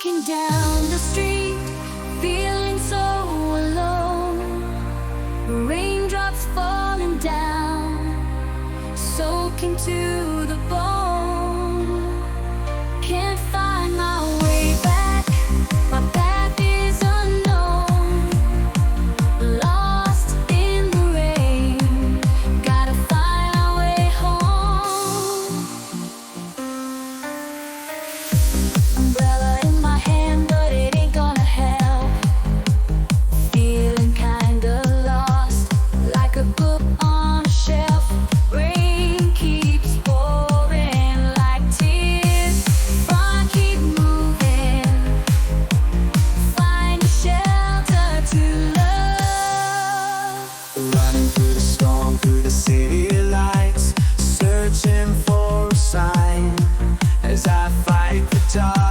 Walking down the street, feeling so alone. Raindrops falling down, soaking to the bone. Can't find my way back, my path is unknown. Lost in the rain, gotta find our way home. Umbrella in my hand, but it ain't gonna help. Feeling kinda lost, like a book on a shelf. Rain keeps pouring like tears, but I keep moving. Find a shelter to love. Running through the storm, through the city lights, searching for a sign as I fight the dark.